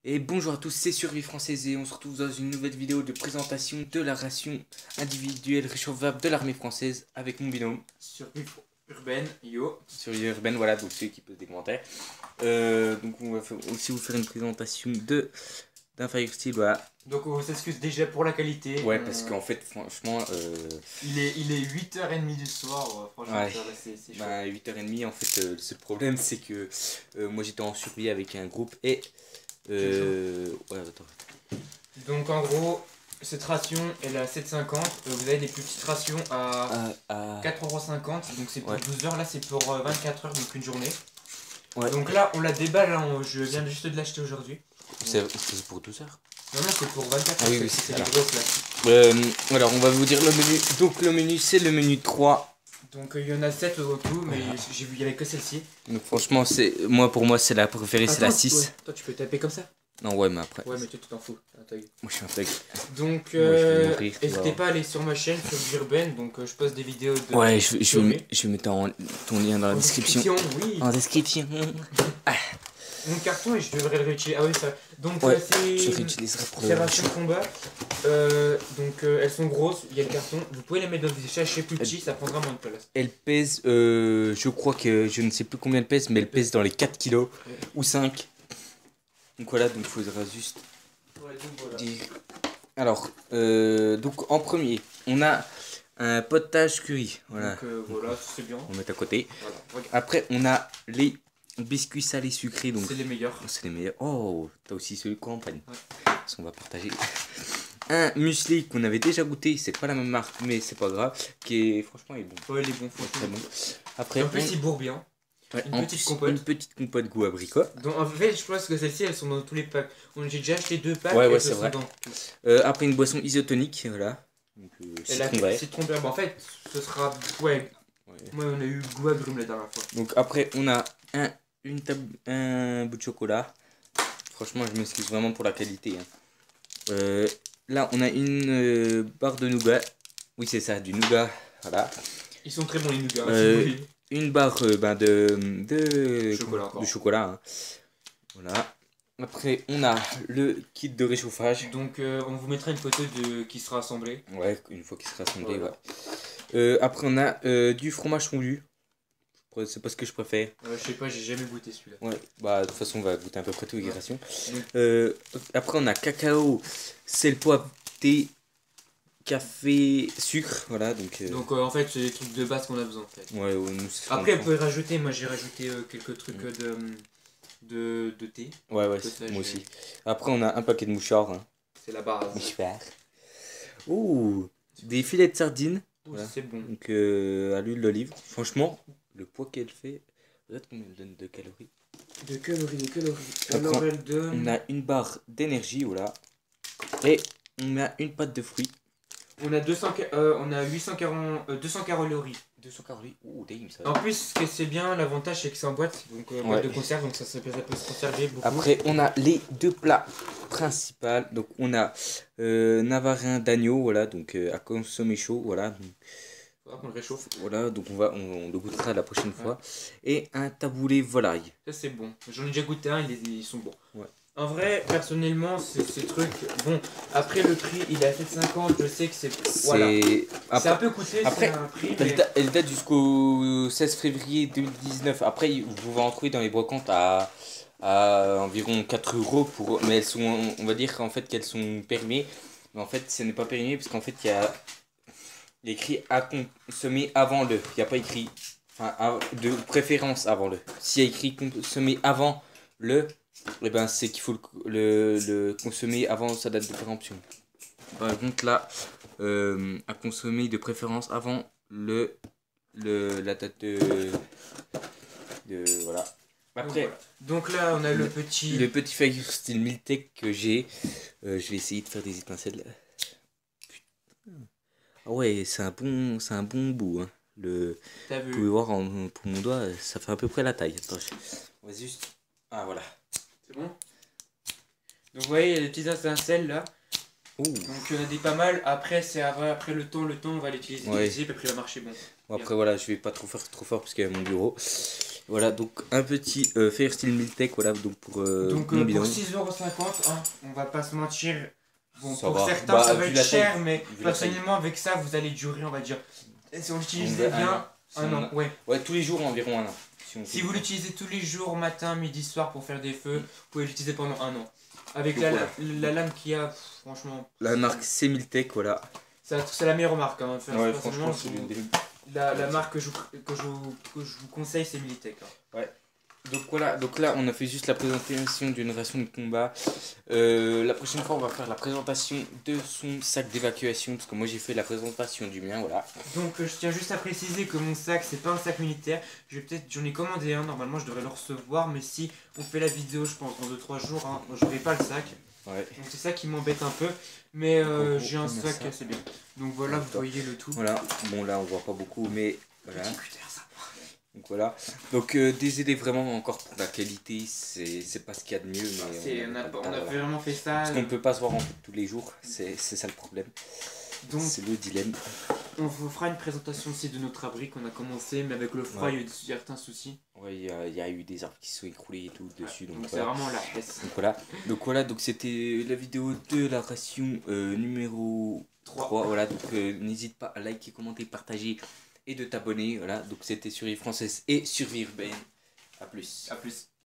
Et bonjour à tous, c'est Survie Française et on se retrouve dans une nouvelle vidéo de présentation de la ration individuelle réchauffable de l'armée française avec mon binôme. Survie urbaine, yo. Survie urbaine, voilà, donc ceux qui posent des commentaires. Donc on va aussi vous faire une présentation d'un Fire Steel, voilà. Donc on s'excuse déjà pour la qualité. Ouais, parce qu'en fait, franchement... Il est 8h30 du soir, franchement, ouais. c'est chaud. Bah, 8h30, en fait, le seul problème c'est que moi j'étais en survie avec un groupe et... ouais, attends. Donc en gros, cette ration elle est à 7,50. Vous avez des plus petites rations à 4,50€. Donc c'est pour 12 heures, là c'est pour 24 heures, donc une journée. Ouais. Donc là on la déballe, hein, je viens juste de l'acheter aujourd'hui. C'est pour 12 heures? Non, c'est pour 24 heures. Ah oui, c'est les grosses là. Alors on va vous dire le menu. Donc le menu c'est le menu 3. Donc il y en a 7 au tout, mais j'ai vu il n'y avait que celle-ci. Donc franchement pour moi c'est la préférée, c'est la 6. Ouais. Toi tu peux taper comme ça? Non ouais mais après. Ouais mais toi tu t'en fous, moi je suis un thug. Donc n'hésitez pas à aller sur ma chaîne, sur Urbaine, donc je poste des vidéos de... Ouais je vais mettre ton lien dans la description. Oui. En description. Mon carton et je devrais le réutiliser. Ah oui ça. Donc c'est ration combat. Donc elles sont grosses, il y a le carton. Vous pouvez les mettre dans des sachets plus petits, ça prendra moins de place. Elle pèse, je crois que je ne sais plus combien elle pèse, mais elle pèse dans les 4 kilos ou 5. Donc voilà, donc il faudra juste dire. Alors, donc en premier, on a un potage curry. Voilà. Donc voilà, c'est bien. On met à côté. Voilà. Après, on a les biscuits salés sucrés. Donc c'est les meilleurs. C'est les meilleurs. Oh, t'as aussi celui de campagne. Ouais. On va partager. Un muesli qu'on avait déjà goûté, c'est pas la même marque, mais c'est pas grave. Qui est franchement, il est bon. Ouais, il est bon, très bon. Après, en plus, il bourre bien. Ouais, une petite compote goût abricot. Donc en fait, je pense que celles-ci, elles sont dans tous les packs. J'ai déjà acheté 2 packs. Ouais, c'est vrai. Après, une boisson isotonique, voilà. Donc, citron vert. Bon, en fait, ce sera. Ouais. Moi, on a eu goût agrume la dernière fois. Donc après, on a un bout de chocolat. Franchement, je m'excuse vraiment pour la qualité. Hein. Là, on a une barre de nougat. Oui, c'est ça, du nougat. Voilà. Ils sont très bons les nougats. Une barre de chocolat. Hein. Voilà. Après, on a le kit de réchauffage. Donc, on vous mettra une photo qui sera assemblée. Ouais, une fois qu'il sera assemblé, ouais. Après, on a du fromage fondu. C'est pas ce que je préfère. Je sais pas, j'ai jamais goûté celui-là. Ouais, bah de toute façon, on va goûter à peu près tout les rations. Après, on a cacao, sel, poivre, thé, café, sucre, voilà. Donc en fait, c'est les trucs de base qu'on a besoin. En fait. Ouais, après, vous pouvez rajouter, moi j'ai rajouté quelques trucs de thé. Ouais, moi aussi. Après, on a un paquet de mouchards. Hein. C'est la base. Mouchoirs. Ouh, des filets de sardines. Voilà. C'est bon. Donc à l'huile d'olive. Franchement, le poids qu'elle fait, regarde combien elle donne de calories. De calories. Alors, elle donne... On a une barre d'énergie, voilà. Et on a une pâte de fruits. On a 200 calories. 200 calories. Ouh, damn, ça. En plus, ce que c'est bien, l'avantage c'est que c'est en boîte, donc boîte de conserve, donc ça peut se conserver beaucoup. Après, on a les deux plats principaux. Donc, on a navarin d'agneau, voilà, donc à consommer chaud, voilà. Faudra qu'on le réchauffe. Voilà, donc on le goûtera la prochaine fois. Et un taboulé volaille. Ça c'est bon. J'en ai déjà goûté un, ils sont bons. Ouais. En vrai, personnellement, ces trucs, bon, après le prix, il est à 7,50, je sais que c'est... Voilà. C'est un peu coûteux, après, c'est un prix, elle date jusqu'au 16 février 2019. Après, vous pouvez en trouver dans les brocantes à environ 4 €. Mais elles sont, on va dire qu'en fait, qu'elles sont périmées. Mais en fait, ce n'est pas périmé, parce qu'en fait, il y a écrit à consommer avant le. Il n'y a pas écrit, enfin, de préférence avant le. S'il y a écrit consommer avant le... Et ben c'est qu'il faut le consommer avant sa date de péremption. Par exemple là, à consommer de préférence avant la date de voilà. Après, donc là on a le petit Fire Steel Miltech que j'ai. Je vais essayer de faire des étincelles. Putain. Ah ouais, c'est un bon bout. Hein. Vous pouvez voir pour mon doigt, ça fait à peu près la taille. Attends, on va juste. Ah voilà. C'est bon. Donc vous voyez les petites étincelles là. Ouh. Donc il y en a des pas mal. Après c'est après le temps on va l'utiliser. Puis après il va marcher bon. Bon après voilà, je vais pas trop faire trop fort parce qu'il y a mon bureau. Voilà, donc un petit Firesteel Miltech, voilà, donc pour mon bidon. Pour 6,50€, hein, on va pas se mentir. Bon, Ça pour va. certains, Bah, ça va vu être la cher, taille, mais vu la taille. personnellement, avec ça, vous allez durer, on va dire. Et si on l'utilisait Un bien, an. un an, ouais. Ouais, tous les jours environ un an. Si vous l'utilisez tous les jours, matin, midi, soir, pour faire des feux, vous pouvez l'utiliser pendant un an. Avec la lame qu'il y a, franchement. La marque c'est Miltech, voilà. C'est la meilleure marque. Hein. Enfin, Ouais, franchement, c'est l'une des... La marque que je vous conseille, c'est Militech. Hein. Ouais. Donc là, on a fait juste la présentation d'une ration de combat. La prochaine fois, on va faire la présentation de son sac d'évacuation, parce que moi j'ai fait la présentation du mien, voilà. Donc je tiens juste à préciser que mon sac, c'est pas un sac militaire. J'en ai commandé un, normalement je devrais le recevoir, mais si on fait la vidéo, je pense, dans 2-3 jours, hein, j'aurai pas le sac. Ouais. Donc c'est ça qui m'embête un peu, mais j'ai un sac assez bien. Donc voilà, vous voyez le tout. Voilà, bon là on voit pas beaucoup, mais voilà. Donc voilà, donc désolé vraiment encore pour la qualité, c'est pas ce qu'il y a de mieux, mais on a vraiment fait ça. Parce qu'on peut pas se voir en fait tous les jours, c'est ça le problème. Donc c'est le dilemme. On vous fera une présentation aussi de notre abri qu'on a commencé, mais avec le froid il y a eu certains soucis. Ouais, il y a eu des arbres qui se sont écroulés et tout dessus. Donc c'est vraiment la hesse. Donc voilà, donc c'était la vidéo de la ration numéro 3. Voilà, donc n'hésite pas à liker, commenter, partager et de t'abonner. Voilà, donc c'était Survie Française et Survie Urbaine. A plus.